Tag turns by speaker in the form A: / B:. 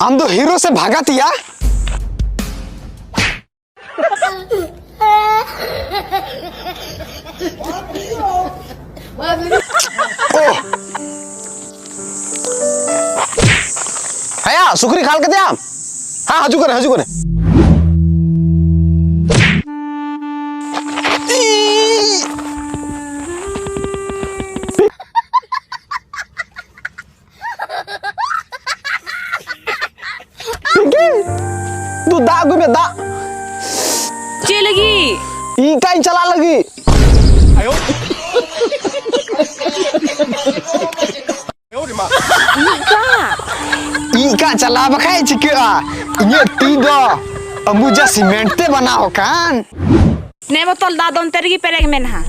A: हम तो हीरो से भागा थिया। है सुखरी खाल के दिया। हाँ हजू करे हजू करे। तू दा गु में दा
B: चे लगी
A: ई काई चला लगी। आयो ई का चला बखाई चिका इने तीदो अंबुजा सीमेंट ते बनाओ कान
B: ने बोतल दादन तेरी पेरेग में ना